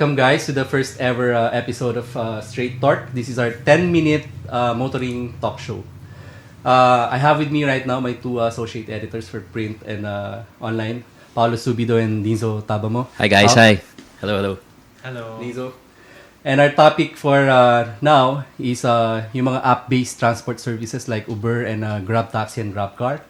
welcome guys to the first ever episode of Straight Talk. This is our 10-minute motoring talk show. I have with me right now my two associate editors for print and online, Paolo Subido and Nizo Tabamo. Hi guys, hi. Hello. Nizo. And our topic for now is yung mga app-based transport services like Uber and Grab Taxi and Grab Car.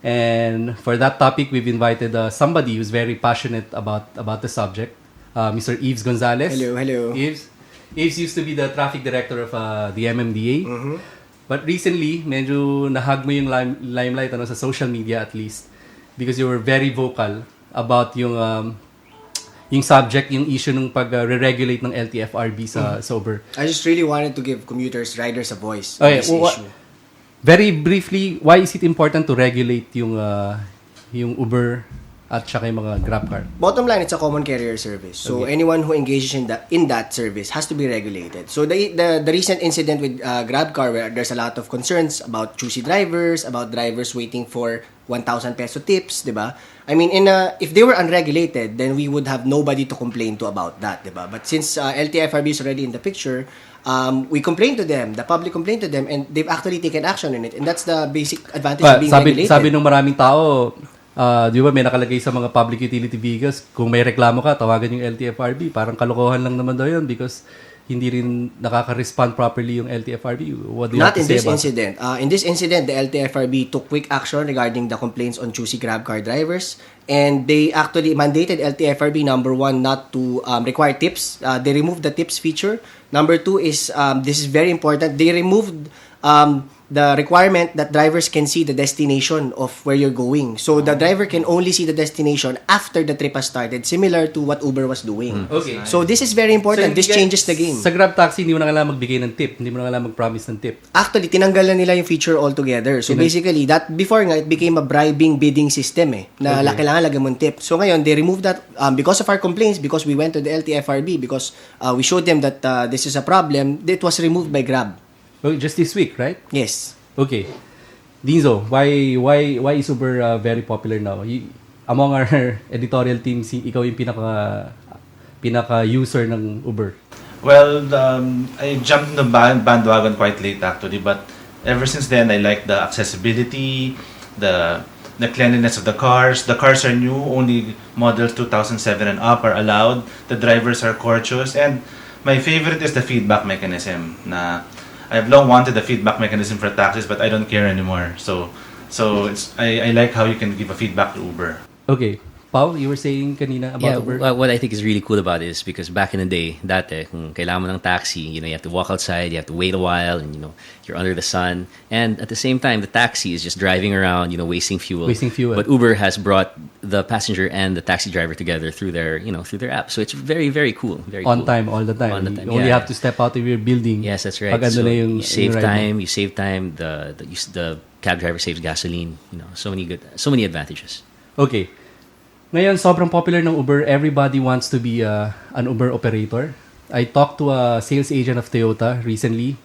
And for that topic, we've invited somebody who's very passionate about the subject, Mr. Yves Gonzalez. Hello. Yves used to be the traffic director of the MMDA. Mm-hmm. But recently, medyo nahag mo yung limelight sa social media at least because you were very vocal about yung subject, yung issue ng pag-re-regulate ng LTFRB sa Uber. I just really wanted to give commuters, riders a voice Okay, on this issue. Very briefly, why is it important to regulate yung Uber at saka yung mga Grab car? Bottom line, it's a common carrier service. So anyone who engages in that service has to be regulated. So the recent incident with Grab car, where there's a lot of concerns about choosy drivers, about drivers waiting for 1,000 peso tips, diba? I mean, if they were unregulated, then we would have nobody to complain to about that, diba? But since LTFRB is already in the picture, we complained to them, the public complained to them, and they've actually taken action in it. And that's the basic advantage of being regulated. Sabi nung maraming tao, di ba may nakalagay sa mga public utility vehicles, kung may reklamo ka, tawagan yung LTFRB. Parang kalokohan lang naman daw yun because hindi rin nakaka-respond properly yung LTFRB. What do you Not have to in say this about incident. In this incident, the LTFRB took quick action regarding the complaints on choosy Grab car drivers, and they actually mandated LTFRB, number one, not to require tips. They removed the tips feature. Number two is, this is very important, they removed the requirement that drivers can see the destination of where you're going. So the driver can only see the destination after the trip has started, similar to what Uber was doing. Okay. So this is very important. This changes the game. Sa Grab Taxi, hindi mo na kailangan magbigay ng tip. Hindi mo na kailangan mag-promise ng tip. Actually, tinanggal na nila yung feature altogether. So basically, that before nga, it became a bribing bidding system na kailangan lagyan mo ng tip. So ngayon, they removed that because of our complaints, because we went to the LTFRB, because we showed them that this is a problem, it was removed by Grab. Just this week, right? Yes. Okay. Dinzo, why is Uber very popular now? Among our editorial team, ikaw yung pinaka-user ng Uber. Well, I jumped in the bandwagon quite late actually, but ever since then I like the accessibility, the cleanliness of the cars. The cars are new, only models 2007 and up are allowed. The drivers are courteous, and my favorite is the feedback mechanism. I've long wanted the feedback mechanism for taxis, but I don't care anymore. So I like how you can give a feedback to Uber. Okay. Paul, you were saying kanina about Uber? What I think is really cool about it is because back in the day, dati, kung kailangan mo ng taxi, you have to walk outside, you have to wait a while, and you're under the sun. And at the same time, the taxi is just driving around, wasting fuel. But Uber has brought the passenger and the taxi driver together through their app. So it's very, very cool. Very on cool. time, all the time. On the time. You only have to step out of your building. Yes, that's right. So you save time. The cab driver saves gasoline. So many advantages. Okay. Ngayon, sobrang popular ng Uber. Everybody wants to be an Uber operator. I talked to a sales agent of Toyota recently.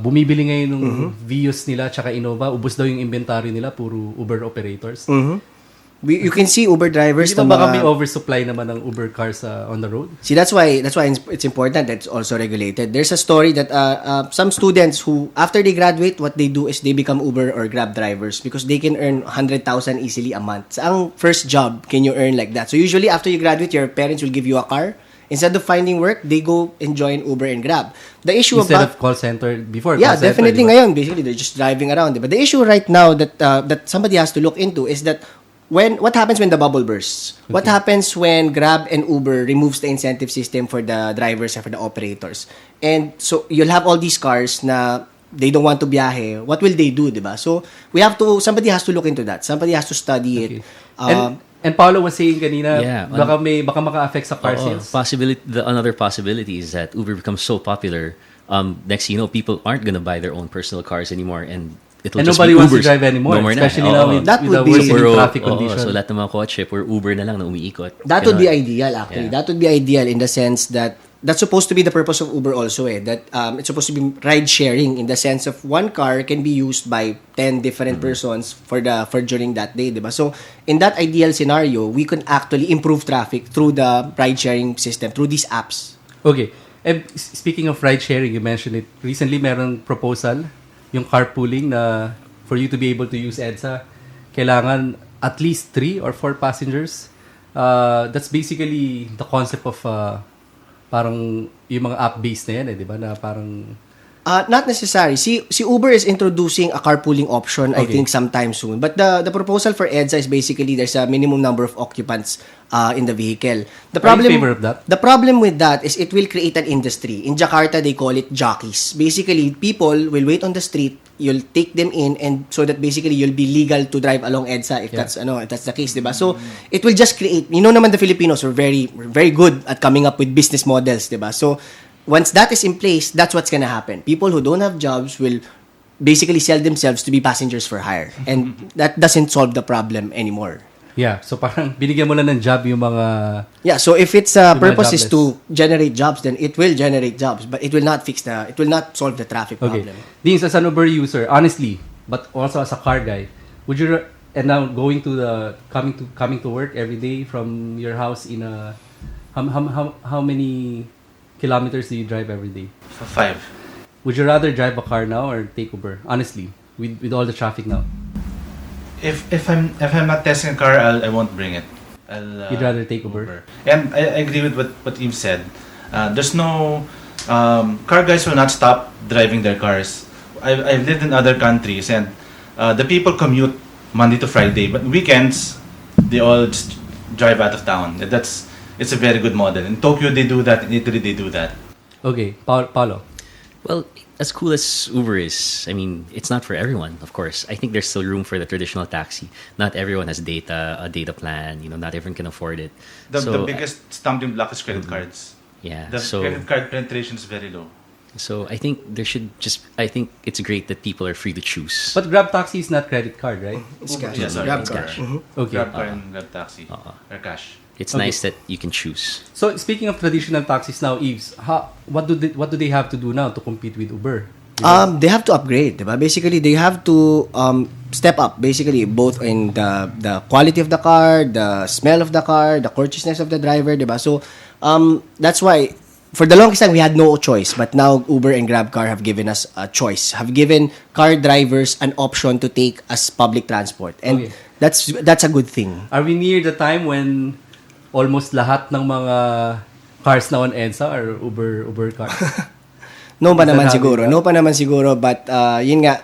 Bumibili ngayon ng Vios nila tsaka Innova. Ubus daw yung inventory nila, puro Uber operators. You can see Uber drivers. Hindi ba may oversupply naman ng Uber cars on the road? See, that's why it's important that it's also regulated. There's a story that some students who, after they graduate, what they do is they become Uber or Grab drivers because they can earn 100,000 easily a month. Sa ang first job, can you earn like that? So usually, after you graduate, your parents will give you a car. Instead of finding work, they go and join Uber and Grab. The issue Instead of call center before. Yeah, definitely ngayon. Basically, they're just driving around. But the issue right now that somebody has to look into is that what happens when the bubble bursts? Okay. What happens when Grab and Uber removes the incentive system for the drivers and for the operators? And so you'll have all these cars na they don't want to biyahe. What will they do, diba? So somebody has to look into that. Somebody has to study it. And Paolo was saying kanina, baka maka-affect sa car sales. Another possibility is that Uber becomes so popular. Next, people aren't gonna buy their own personal cars anymore, and nobody wants to drive anymore, especially now with the worsening traffic conditions. So lahat ng mga kotse, puro Uber na lang na umiikot. That would be ideal, actually. That would be ideal in the sense that that's supposed to be the purpose of Uber also that it's supposed to be ride sharing in the sense of one car can be used by 10 different persons for during that day, diba? So in that ideal scenario, we can actually improve traffic through the ride sharing system through these apps. Okay. And speaking of ride sharing, you mentioned it. Recently, merong proposal, yung carpooling na for you to be able to use EDSA, kailangan at least 3 or 4 passengers. That's basically the concept of parang yung mga app-based na yan, di ba? Na parang... Not necessary. Si Uber is introducing a carpooling option, I think, sometime soon. But the proposal for EDSA is basically there's a minimum number of occupants in the vehicle. Are you in favor of that? The problem with that is it will create an industry. In Jakarta, they call it jockeys. Basically, people will wait on the street, you'll take them in, and so that basically you'll be legal to drive along EDSA if that's the case, diba? So it will just create. Naman the Filipinos are very very good at coming up with business models, diba? So once that is in place, that's what's gonna happen. People who don't have jobs will basically sell themselves to be passengers for hire, and that doesn't solve the problem anymore. Yeah, so parang binigyan mo lang ng job yung mga... Yeah, so if its purpose is to generate jobs, then it will generate jobs, but it will not solve the traffic problem. Dins, as an Uber user, honestly, but also as a car guy, would you and now coming to work every day from your house in a how many kilometers do you drive every day? 5. Would you rather drive a car now or take Uber? Honestly, with all the traffic now. If I'm not testing a car, I won't bring it. You'd rather take Uber. And I agree with what Eve said. There's no car guys will not stop driving their cars. I've lived in other countries, and the people commute Monday to Friday, but weekends they all just drive out of town. It's a very good model. In Tokyo they do that. In Italy they do that. Okay, Paulo. Well, as cool as Uber is, I mean, it's not for everyone, of course. I think there's still room for the traditional taxi. Not everyone has a data plan. Not everyone can afford it. The biggest stumbling block is credit cards. Yeah. The credit card penetration is very low. So I think I think it's great that people are free to choose. But Grab Taxi is not credit card, right? It's cash. Yes, Grab it's card. cash. Okay. Grab car and Grab Taxi or cash. It's nice that you can choose. So speaking of traditional taxis now, Eves, what do they have to do now to compete with Uber? They have to upgrade, diba? Basically, they have to step up. Basically, both in the quality of the car, the smell of the car, the courteousness of the driver, diba? So that's why for the longest time we had no choice. But now Uber and GrabCar have given us a choice. Have given car drivers an option to take as public transport, and that's a good thing. Are we near the time when almost lahat ng mga cars na on EDSA are Uber cars? No pa naman siguro, but yun nga,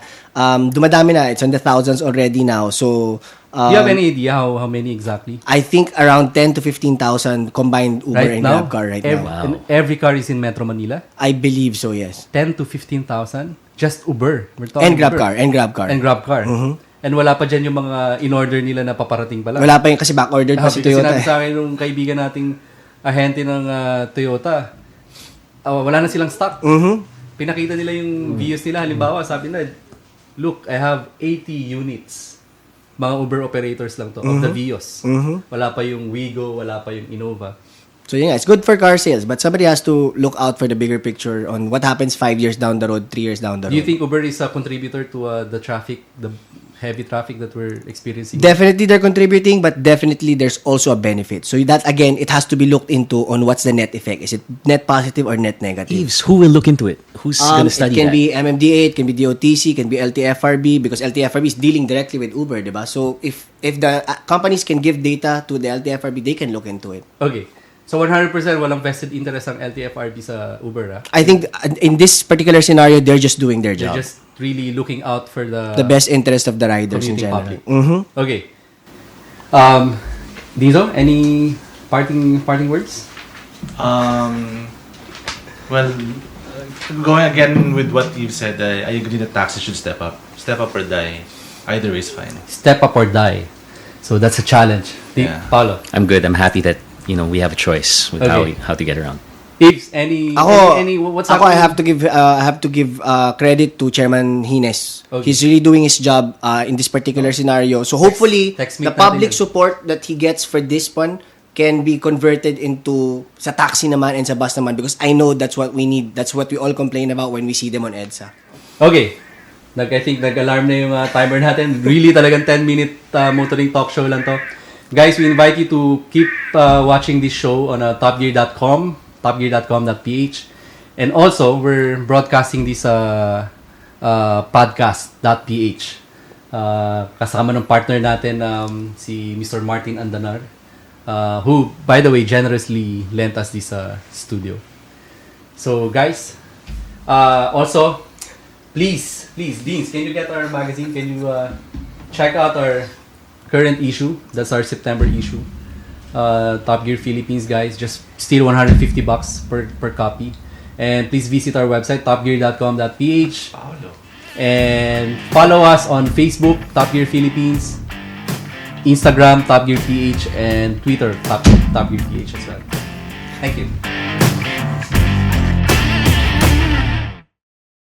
dumadami na. It's on the thousands already now. So do you have any idea how many exactly? I think around 10 to 15,000 combined Uber right and now? GrabCar right now. Wow. And every car is in Metro Manila? I believe so, yes. 10 to 15,000? Just Uber. We're talking And GrabCar. And GrabCar. And wala pa dyan yung mga in-order nila na paparating pala. Wala pa yung kasi back-ordered pa si Toyota. Sinabi sa akin nung kaibigan nating ahente ng Toyota, wala na silang stock. Pinakita nila yung views nila. Halimbawa, sabi na, look, I have 80 units. Mga Uber operators lang to of the Vios. Wala pa yung Wigo, wala pa yung Innova. So yeah, it's good for car sales, but somebody has to look out for the bigger picture on what happens 5 years down the road, 3 years down the road. Do you think Uber is a contributor to the traffic, the heavy traffic that we're experiencing? Definitely they're contributing, but definitely there's also a benefit. So that, again, it has to be looked into on what's the net effect. Is it net positive or net negative? Eves, who will look into it? Who's going to study that? It can that? be MMDA, it can be DOTC, it can be LTFRB, because LTFRB is dealing directly with Uber, diba? So if the companies can give data to the LTFRB, they can look into it. Okay. So 100% walang vested interest ang LTFRB sa Uber, ah? I think in this particular scenario, they're just doing their job. They're just really looking out for the best interest of the riders in general. Public. Okay. Dizo, any parting words? Well, going again with what you've said, I agree that taxis should step up. Step up or die. Either way is fine. Step up or die. So that's a challenge. Yeah. Paulo. I'm good. I'm happy that we have a choice with how to get around. If what's happening? I have to give credit to Chairman Hines. Okay. He's really doing his job in this particular scenario. So hopefully text the public support that he gets for this one can be converted into sa taxi naman and sa bus naman, because I know that's what we need. That's what we all complain about when we see them on EDSA. Okay. I think nag-alarm na yung timer natin. Really talagang 10-minute motoring talk show lang to. Guys, we invite you to keep watching this show on topgear.com, topgear.com.ph. And also, we're broadcasting this podcast.ph. Kasama ng partner natin si Mr. Martin Andanar, who, by the way, generously lent us this studio. So, guys, also, please, Deans, can you get our magazine? Can you check out our current issue? That's our September issue. Top Gear Philippines, guys. Just still $150 per copy. And please visit our website, topgear.com.ph. And follow us on Facebook, Top Gear Philippines, Instagram, Top Gear PH, and Twitter, Top Gear PH as well. Thank you.